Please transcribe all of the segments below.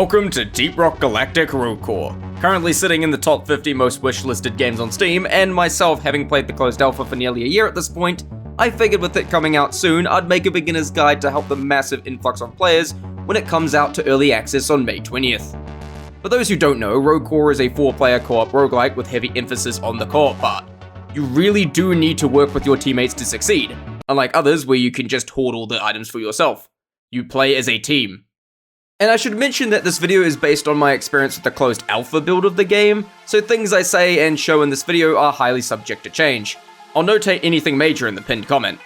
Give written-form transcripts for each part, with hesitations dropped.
Welcome to Deep Rock Galactic Road Core. Currently sitting in the top 50 most wishlisted games on Steam, and myself having played the closed alpha for nearly a year at this point, I figured with it coming out soon, I'd make a beginner's guide to help the massive influx of players when it comes out to early access on May 20th. For those who don't know, Road Core is a 4-player co-op roguelike with heavy emphasis on the co-op part. You really do need to work with your teammates to succeed, unlike others where you can just hoard all the items for yourself. You play as a team. And I should mention that this video is based on my experience with the closed alpha build of the game, so things I say and show in this video are highly subject to change. I'll notate anything major in the pinned comment.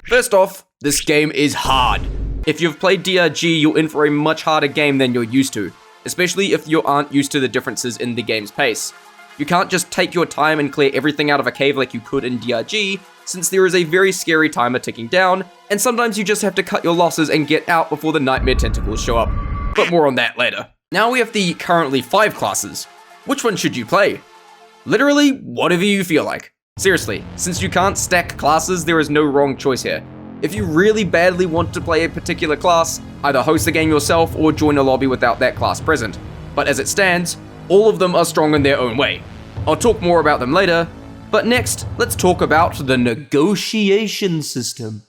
First off, this game is hard. If you've played DRG, you're in for a much harder game than you're used to, especially if you aren't used to the differences in the game's pace. You can't just take your time and clear everything out of a cave like you could in DRG, since there is a very scary timer ticking down, and sometimes you just have to cut your losses and get out before the nightmare tentacles show up. But more on that later. Now we have the currently 5 classes. Which one should you play? Literally, whatever you feel like. Seriously, since you can't stack classes, there is no wrong choice here. If you really badly want to play a particular class, either host the game yourself or join a lobby without that class present. But as it stands, all of them are strong in their own way. I'll talk more about them later, but next, let's talk about the negotiation system.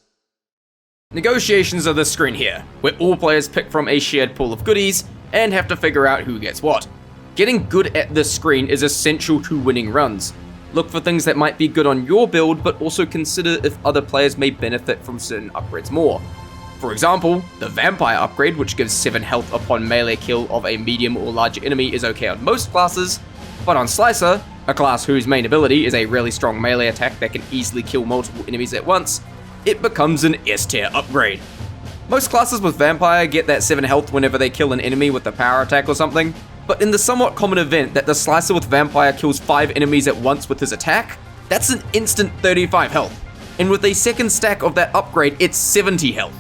Negotiations are this screen here, where all players pick from a shared pool of goodies and have to figure out who gets what. Getting good at this screen is essential to winning runs. Look for things that might be good on your build, but also consider if other players may benefit from certain upgrades more. For example, the Vampire upgrade, which gives 7 health upon melee kill of a medium or larger enemy, is okay on most classes, but on Slicer, a class whose main ability is a really strong melee attack that can easily kill multiple enemies at once, it becomes an S tier upgrade. Most classes with Vampire get that 7 health whenever they kill an enemy with a power attack or something, but in the somewhat common event that the Slicer with Vampire kills 5 enemies at once with his attack, that's an instant 35 health, and with a second stack of that upgrade, it's 70 health.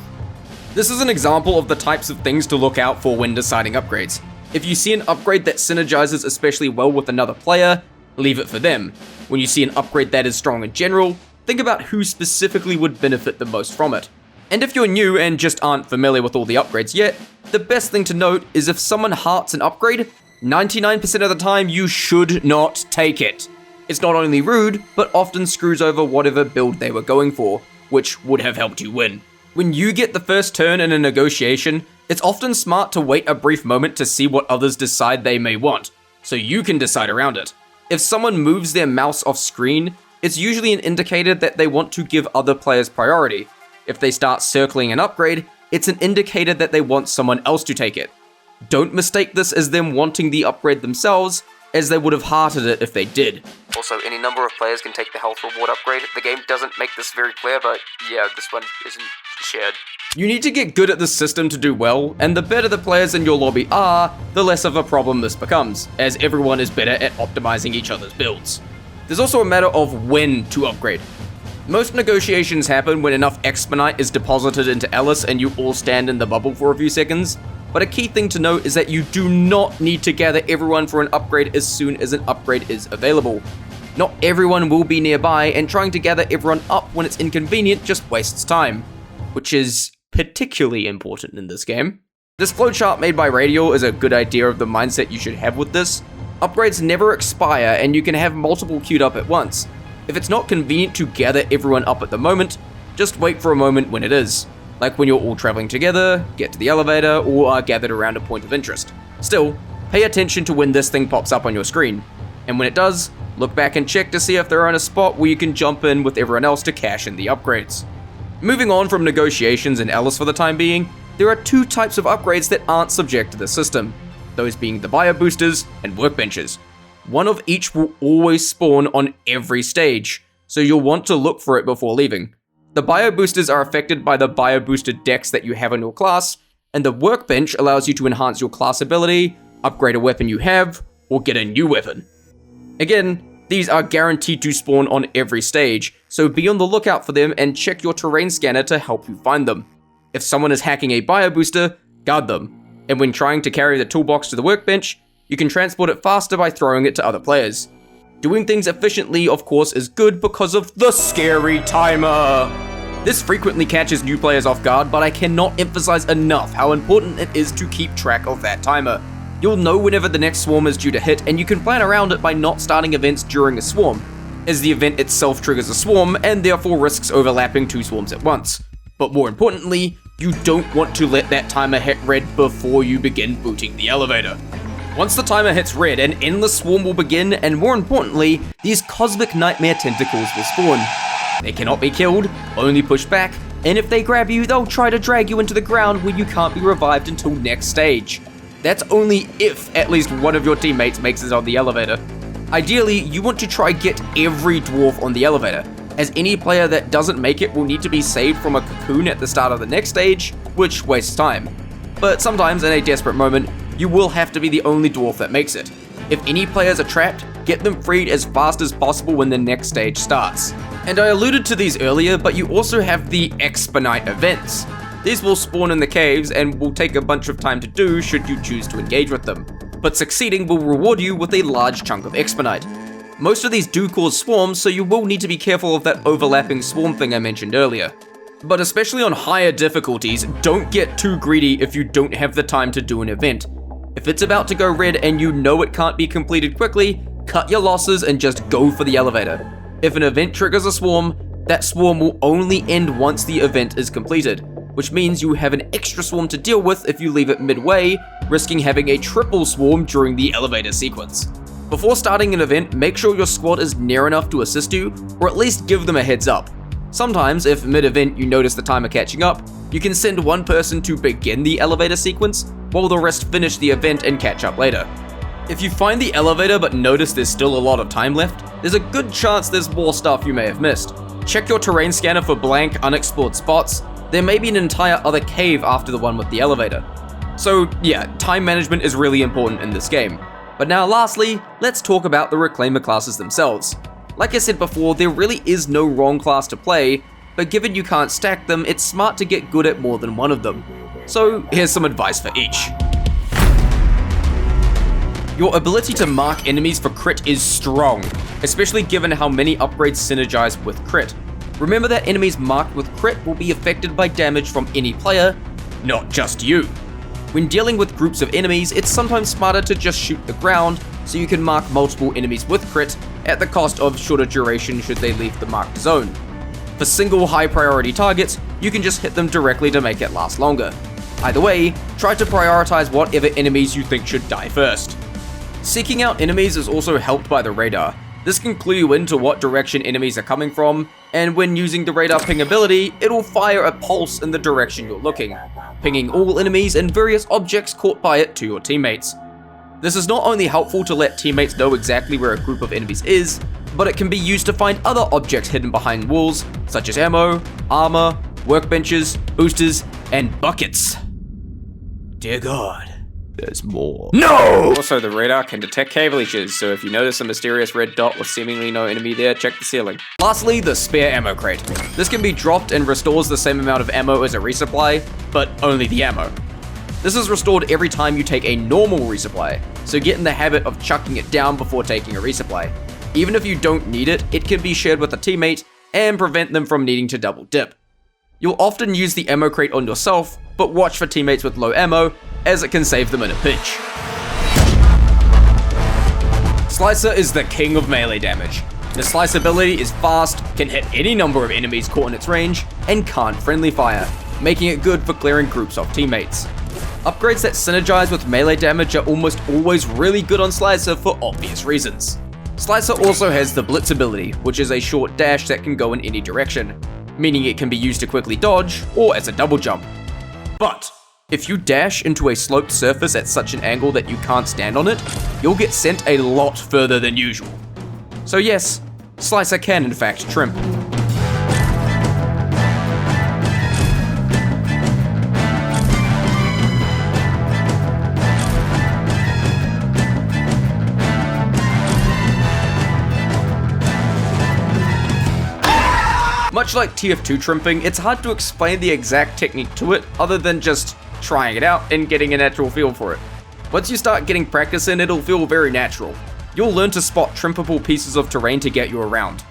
This is an example of the types of things to look out for when deciding upgrades. If you see an upgrade that synergizes especially well with another player, leave it for them. When you see an upgrade that is strong in general, think about who specifically would benefit the most from it. And if you're new and just aren't familiar with all the upgrades yet, the best thing to note is if someone hearts an upgrade, 99% of the time you should not take it. It's not only rude, but often screws over whatever build they were going for, which would have helped you win. When you get the first turn in a negotiation, it's often smart to wait a brief moment to see what others decide they may want, so you can decide around it. If someone moves their mouse off screen, it's usually an indicator that they want to give other players priority. If they start circling an upgrade, it's an indicator that they want someone else to take it. Don't mistake this as them wanting the upgrade themselves, as they would have hearted it if they did. Also, any number of players can take the health reward upgrade. The game doesn't make this very clear, but yeah, this one isn't shared. You need to get good at this system to do well, and the better the players in your lobby are, the less of a problem this becomes, as everyone is better at optimizing each other's builds. There's also a matter of when to upgrade. Most negotiations happen when enough Exponite is deposited into Alice and you all stand in the bubble for a few seconds, but a key thing to note is that you do not need to gather everyone for an upgrade as soon as an upgrade is available. Not everyone will be nearby, and trying to gather everyone up when it's inconvenient just wastes time, which is particularly important in this game. This flowchart made by Radial is a good idea of the mindset you should have with this. Upgrades never expire, and you can have multiple queued up at once. If it's not convenient to gather everyone up at the moment, just wait for a moment when it is. Like when you're all traveling together, get to the elevator, or are gathered around a point of interest. Still, pay attention to when this thing pops up on your screen. And when it does, look back and check to see if they're in a spot where you can jump in with everyone else to cash in the upgrades. Moving on from negotiations and Alice for the time being, there are 2 types of upgrades that aren't subject to the system. Those being the bio boosters and workbenches. One of each will always spawn on every stage, so you'll want to look for it before leaving. The bio boosters are affected by the bio booster decks that you have in your class, and the workbench allows you to enhance your class ability, upgrade a weapon you have, or get a new weapon. Again, these are guaranteed to spawn on every stage, so be on the lookout for them and check your terrain scanner to help you find them. If someone is hacking a bio booster, guard them. And when trying to carry the toolbox to the workbench, you can transport it faster by throwing it to other players. Doing things efficiently, of course, is good because of the scary timer. This frequently catches new players off guard, but I cannot emphasize enough how important it is to keep track of that timer. You'll know whenever the next swarm is due to hit, and you can plan around it by not starting events during a swarm, as the event itself triggers a swarm and therefore risks overlapping 2 swarms at once. But more importantly, you don't want to let that timer hit red before you begin booting the elevator. Once the timer hits red, an endless swarm will begin, and more importantly, these cosmic nightmare tentacles will spawn. They cannot be killed, only pushed back, and if they grab you, they'll try to drag you into the ground where you can't be revived until next stage. That's only if at least one of your teammates makes it on the elevator. Ideally, you want to try get every dwarf on the elevator, as any player that doesn't make it will need to be saved from a cocoon at the start of the next stage, which wastes time. But sometimes in a desperate moment, you will have to be the only dwarf that makes it. If any players are trapped, get them freed as fast as possible when the next stage starts. And I alluded to these earlier, but you also have the Expedite events. These will spawn in the caves and will take a bunch of time to do should you choose to engage with them, but succeeding will reward you with a large chunk of Expedite. Most of these do cause swarms, so you will need to be careful of that overlapping swarm thing I mentioned earlier. But especially on higher difficulties, don't get too greedy if you don't have the time to do an event. If it's about to go red and you know it can't be completed quickly, cut your losses and just go for the elevator. If an event triggers a swarm, that swarm will only end once the event is completed, which means you have an extra swarm to deal with if you leave it midway, risking having a triple swarm during the elevator sequence. Before starting an event, make sure your squad is near enough to assist you, or at least give them a heads up. Sometimes, if mid-event you notice the timer catching up, you can send one person to begin the elevator sequence, while the rest finish the event and catch up later. If you find the elevator but notice there's still a lot of time left, there's a good chance there's more stuff you may have missed. Check your terrain scanner for blank, unexplored spots. There may be an entire other cave after the one with the elevator. So yeah, time management is really important in this game. But now lastly, let's talk about the Reclaimer classes themselves. Like I said before, there really is no wrong class to play, but given you can't stack them, it's smart to get good at more than one of them. So here's some advice for each. Your ability to mark enemies for crit is strong, especially given how many upgrades synergize with crit. Remember that enemies marked with crit will be affected by damage from any player, not just you. When dealing with groups of enemies, it's sometimes smarter to just shoot the ground, so you can mark multiple enemies with crit at the cost of shorter duration should they leave the marked zone. For single high priority targets, you can just hit them directly to make it last longer. Either way, try to prioritize whatever enemies you think should die first. Seeking out enemies is also helped by the radar. This can clue you into what direction enemies are coming from, and when using the radar ping ability, it'll fire a pulse in the direction you're looking, pinging all enemies and various objects caught by it to your teammates. This is not only helpful to let teammates know exactly where a group of enemies is, but it can be used to find other objects hidden behind walls, such as ammo, armor, workbenches, boosters, and buckets. Dear God, there's more. No! Also, the radar can detect cave leeches, so if you notice a mysterious red dot with seemingly no enemy there, check the ceiling. Lastly, the spare ammo crate. This can be dropped and restores the same amount of ammo as a resupply, but only the ammo. This is restored every time you take a normal resupply, so get in the habit of chucking it down before taking a resupply. Even if you don't need it, it can be shared with a teammate and prevent them from needing to double dip. You'll often use the ammo crate on yourself, but watch for teammates with low ammo, as it can save them in a pinch. Slicer is the king of melee damage. The Slice ability is fast, can hit any number of enemies caught in its range, and can't friendly fire, making it good for clearing groups off teammates. Upgrades that synergize with melee damage are almost always really good on Slicer for obvious reasons. Slicer also has the Blitz ability, which is a short dash that can go in any direction, meaning it can be used to quickly dodge or as a double jump. But if you dash into a sloped surface at such an angle that you can't stand on it, you'll get sent a lot further than usual. So yes, Slicer can in fact trim. Much like TF2 trimping, it's hard to explain the exact technique to it other than just trying it out and getting a natural feel for it. Once you start getting practice in, it'll feel very natural. You'll learn to spot trimpable pieces of terrain to get you around.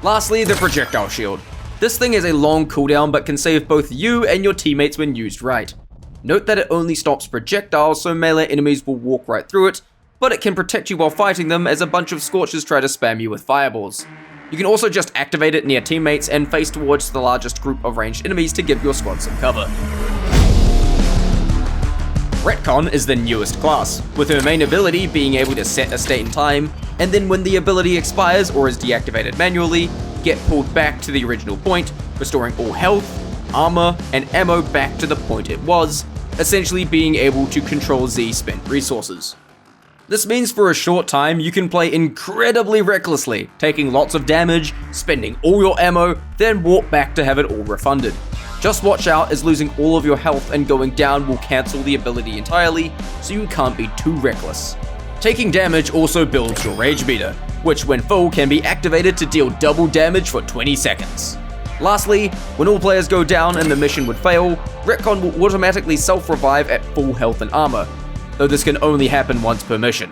Lastly, the projectile shield. This thing is a long cooldown but can save both you and your teammates when used right. Note that it only stops projectiles, so melee enemies will walk right through it, but it can protect you while fighting them as a bunch of scorchers try to spam you with fireballs. You can also just activate it near teammates and face towards the largest group of ranged enemies to give your squad some cover. Retcon is the newest class, with her main ability being able to set a state in time, and then when the ability expires or is deactivated manually, get pulled back to the original point, restoring all health, armor, and ammo back to the point it was, essentially being able to control Z spent resources. This means for a short time you can play incredibly recklessly, taking lots of damage, spending all your ammo, then walk back to have it all refunded. Just watch out, as losing all of your health and going down will cancel the ability entirely, so you can't be too reckless. Taking damage also builds your rage meter, which when full can be activated to deal double damage for 20 seconds. Lastly, when all players go down and the mission would fail, Retcon will automatically self-revive at full health and armor, though this can only happen once per mission.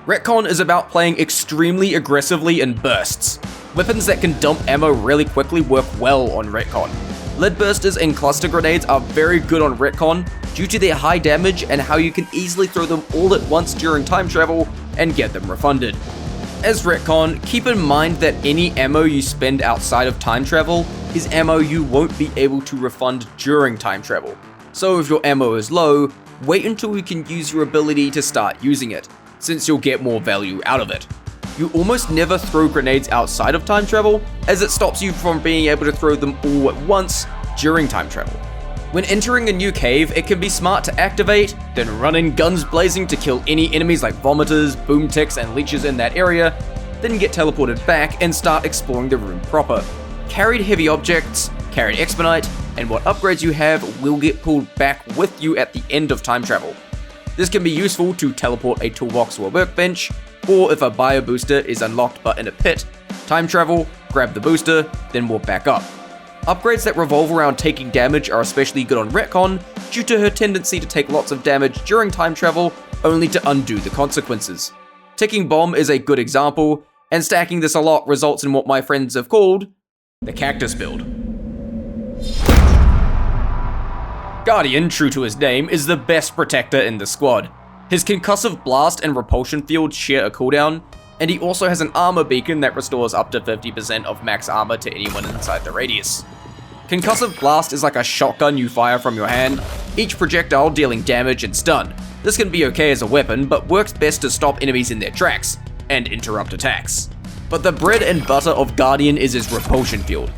Retcon is about playing extremely aggressively in bursts. Weapons that can dump ammo really quickly work well on Retcon. Lead bursters and cluster grenades are very good on Retcon due to their high damage and how you can easily throw them all at once during time travel and get them refunded. As Retcon, keep in mind that any ammo you spend outside of time travel is ammo you won't be able to refund during time travel. So if your ammo is low, wait until you can use your ability to start using it, since you'll get more value out of it. You almost never throw grenades outside of time travel, as it stops you from being able to throw them all at once during time travel. When entering a new cave, it can be smart to activate, then run in guns blazing to kill any enemies like vomiters, boom ticks, and leeches in that area, then get teleported back and start exploring the room proper. Carried heavy objects, carried expedite, and what upgrades you have will get pulled back with you at the end of time travel. This can be useful to teleport a toolbox or a workbench, or if a bio booster is unlocked but in a pit, time travel, grab the booster, then walk back up. Upgrades that revolve around taking damage are especially good on Retcon due to her tendency to take lots of damage during time travel, only to undo the consequences. Ticking bomb is a good example, and stacking this a lot results in what my friends have called the cactus build. Guardian, true to his name, is the best protector in the squad. His concussive blast and repulsion field share a cooldown, and he also has an armor beacon that restores up to 50% of max armor to anyone inside the radius. Concussive blast is like a shotgun you fire from your hand, each projectile dealing damage and stun. This can be okay as a weapon, but works best to stop enemies in their tracks, and interrupt attacks. But the bread and butter of Guardian is his repulsion field.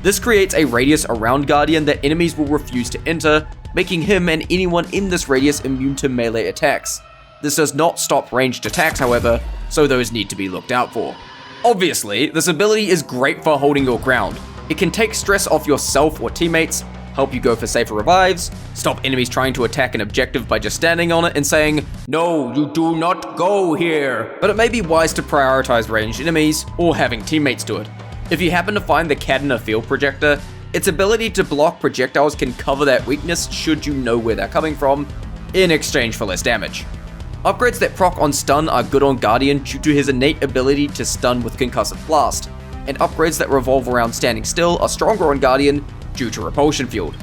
This creates a radius around Guardian that enemies will refuse to enter, making him and anyone in this radius immune to melee attacks. This does not stop ranged attacks, however, so those need to be looked out for. Obviously, this ability is great for holding your ground. It can take stress off yourself or teammates, help you go for safer revives, stop enemies trying to attack an objective by just standing on it and saying, "No, you do not go here." But it may be wise to prioritize ranged enemies, or having teammates do it. If you happen to find the Cadener field projector, its ability to block projectiles can cover that weakness should you know where they're coming from, in exchange for less damage. Upgrades that proc on stun are good on Guardian due to his innate ability to stun with concussive blast, and upgrades that revolve around standing still are stronger on Guardian due to repulsion field.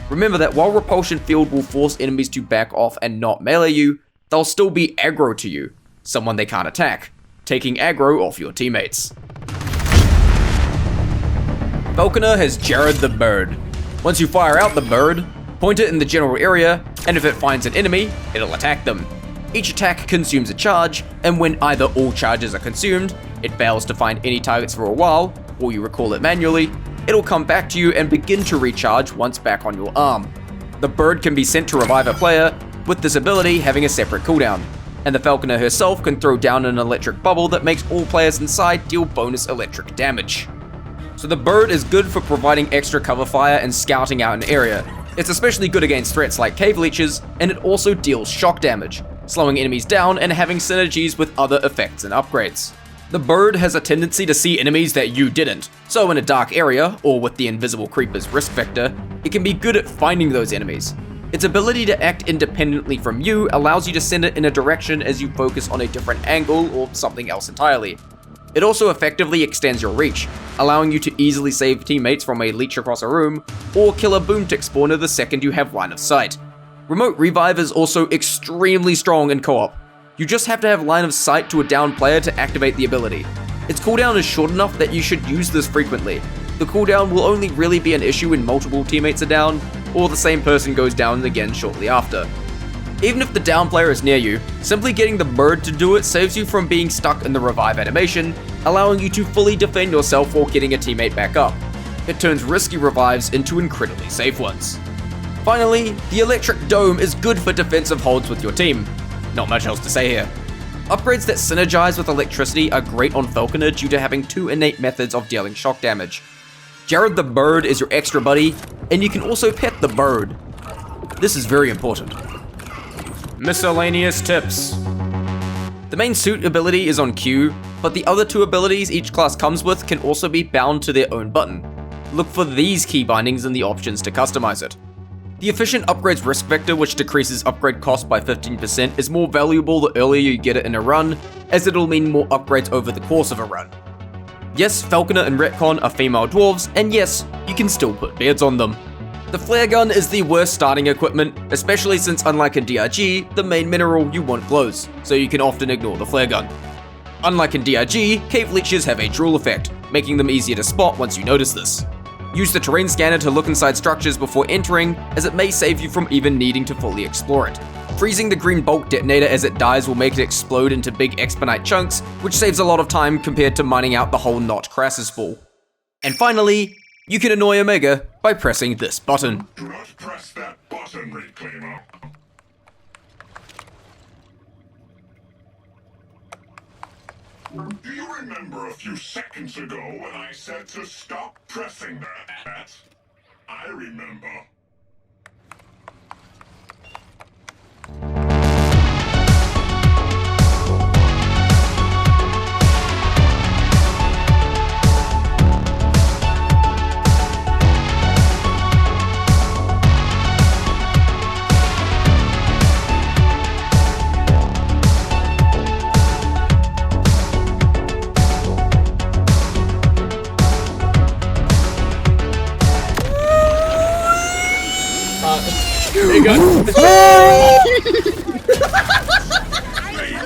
Remember that while repulsion field will force enemies to back off and not melee you, they'll still be aggro to you, someone they can't attack, taking aggro off your teammates. Falconer has Jared the Bird. Once you fire out the bird, point it in the general area, and if it finds an enemy, it'll attack them. Each attack consumes a charge, and when either all charges are consumed, it fails to find any targets for a while, or you recall it manually, it'll come back to you and begin to recharge once back on your arm. The bird can be sent to revive a player, with this ability having a separate cooldown, and the Falconer herself can throw down an electric bubble that makes all players inside deal bonus electric damage. So the bird is good for providing extra cover fire and scouting out an area. It's especially good against threats like cave leeches, and it also deals shock damage, slowing enemies down and having synergies with other effects and upgrades. The bird has a tendency to see enemies that you didn't, so in a dark area, or with the invisible creeper's risk vector, it can be good at finding those enemies. Its ability to act independently from you allows you to send it in a direction as you focus on a different angle or something else entirely. It also effectively extends your reach, allowing you to easily save teammates from a leech across a room, or kill a boomtick spawner the second you have line of sight. Remote revive is also extremely strong in co-op. You just have to have line of sight to a down player to activate the ability. Its cooldown is short enough that you should use this frequently. The cooldown will only really be an issue when multiple teammates are down, or the same person goes down again shortly after. Even if the down player is near you, simply getting the bird to do it saves you from being stuck in the revive animation, allowing you to fully defend yourself while getting a teammate back up. It turns risky revives into incredibly safe ones. Finally, the electric dome is good for defensive holds with your team. Not much else to say here. Upgrades that synergize with electricity are great on Falconer due to having 2 innate methods of dealing shock damage. Jared the bird is your extra buddy, and you can also pet the bird. This is very important. Miscellaneous tips. The main suit ability is on Q, but the other 2 abilities each class comes with can also be bound to their own button. Look for these key bindings in the options to customize it. The efficient upgrades risk vector, which decreases upgrade cost by 15%, is more valuable the earlier you get it in a run, as it'll mean more upgrades over the course of a run. Yes, Falconer and Retcon are female dwarves, and yes, you can still put beards on them. The flare gun is the worst starting equipment, especially since unlike in DRG, the main mineral you want glows, so you can often ignore the flare gun. Unlike in DRG, cave leeches have a drool effect, making them easier to spot once you notice this. Use the terrain scanner to look inside structures before entering, as it may save you from even needing to fully explore it. Freezing the green bulk detonator as it dies will make it explode into big exponite chunks, which saves a lot of time compared to mining out the whole Not Crassus ball. And finally, you can annoy Omega by pressing this button. Do not press that button, Reclaimer. Do you remember a few seconds ago when I said to stop pressing that? I remember. It got